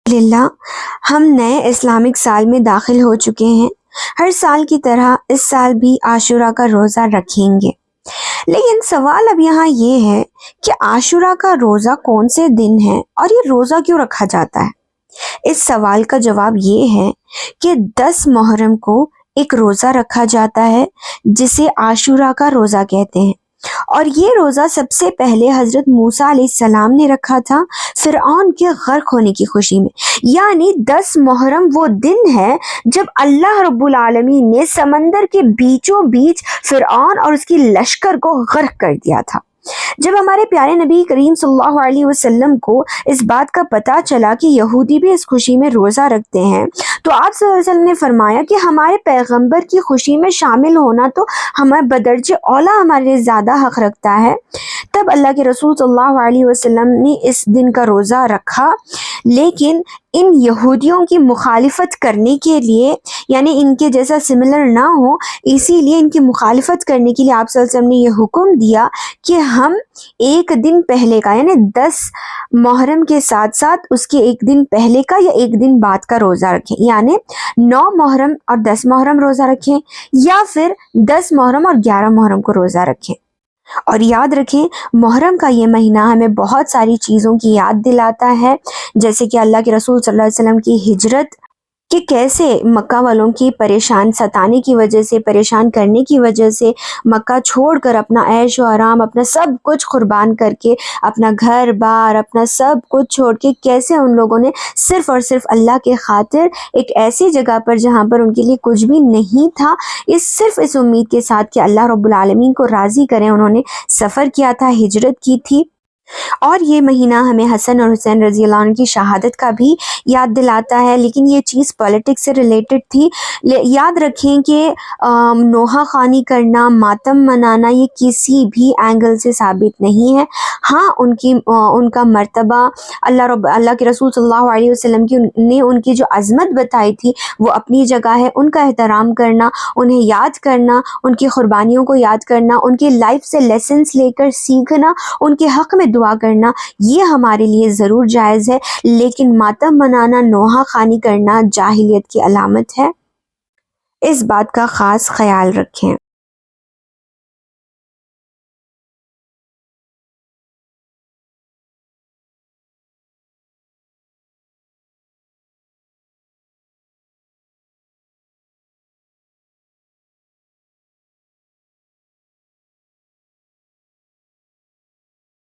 الحمدللہ ہم نئے اسلامک سال میں داخل ہو چکے ہیں۔ ہر سال کی طرح اس سال بھی عاشورہ کا روزہ رکھیں گے، لیکن سوال اب یہاں یہ ہے کہ عاشورہ کا روزہ کون سے دن ہے اور یہ روزہ کیوں رکھا جاتا ہے؟ اس سوال کا جواب یہ ہے کہ 10 محرم کو ایک روزہ رکھا جاتا ہے جسے عاشورہ کا روزہ کہتے ہیں، اور یہ روزہ سب سے پہلے حضرت موسیٰ علیہ السلام نے رکھا تھا فرعون کے غرق ہونے کی خوشی میں۔ یعنی 10 محرم وہ دن ہے جب اللہ رب العالمین نے سمندر کے بیچوں بیچ فرعون اور اس کی لشکر کو غرق کر دیا تھا۔ جب ہمارے پیارے نبی کریم صلی اللہ علیہ وسلم کو اس بات کا پتہ چلا کہ یہودی بھی اس خوشی میں روزہ رکھتے ہیں، تو آپ صلی اللہ علیہ وسلم نے فرمایا کہ ہمارے پیغمبر کی خوشی میں شامل ہونا تو ہمیں بدرجہ اولا ہمارے لیے زیادہ حق رکھتا ہے۔ تب اللہ کے رسول صلی اللہ علیہ وسلم نے اس دن کا روزہ رکھا، لیکن ان یہودیوں کی مخالفت کرنے کے لیے، یعنی ان کے جیسا سملر نہ ہو، اسی لیے ان کی مخالفت کرنے کے لیے آپ صلی اللہ علیہ وسلم نے یہ حکم دیا کہ ہم ایک دن پہلے کا، یعنی 10 محرم کے ساتھ ساتھ اس کے ایک دن پہلے کا یا ایک دن بعد کا روزہ رکھیں، یعنی 9 محرم اور 10 محرم روزہ رکھیں، یا پھر 10 محرم اور 11 محرم کو روزہ رکھیں۔ اور یاد رکھیں، محرم کا یہ مہینہ ہمیں بہت ساری چیزوں کی یاد دلاتا ہے، جیسے کہ اللہ کے رسول صلی اللہ علیہ وسلم کی ہجرت، کہ کیسے مکہ والوں کی پریشان ستانے کی وجہ سے، پریشان کرنے کی وجہ سے مکہ چھوڑ کر اپنا عیش و آرام، اپنا سب کچھ قربان کر کے، اپنا گھر بار، اپنا سب کچھ چھوڑ کے، کیسے ان لوگوں نے صرف اور صرف اللہ کے خاطر ایک ایسی جگہ پر جہاں پر ان کے لیے کچھ بھی نہیں تھا، صرف اس امید کے ساتھ کہ اللہ رب العالمین کو راضی کریں، انہوں نے سفر کیا تھا، ہجرت کی تھی۔ اور یہ مہینہ ہمیں حسن اور حسین رضی اللہ عنہ کی شہادت کا بھی یاد دلاتا ہے، لیکن یہ چیز پولیٹکس سے ریلیٹڈ تھی۔ یاد رکھیں کہ نوحہ خوانی کرنا، ماتم منانا، یہ کسی بھی اینگل سے ثابت نہیں ہے۔ ہاں، ان کا مرتبہ، اللہ کے رسول صلی اللہ علیہ وسلم نے ان کی جو عظمت بتائی تھی وہ اپنی جگہ ہے۔ ان کا احترام کرنا، انہیں یاد کرنا، ان کی قربانیوں کو یاد کرنا، ان کی لائف سے لیسنز لے کر سیکھنا، ان کے حق میں دعا کرنا، یہ ہمارے لیے ضرور جائز ہے، لیکن ماتم منانا، نوحہ خوانی کرنا جاہلیت کی علامت ہے۔ اس بات کا خاص خیال رکھیں۔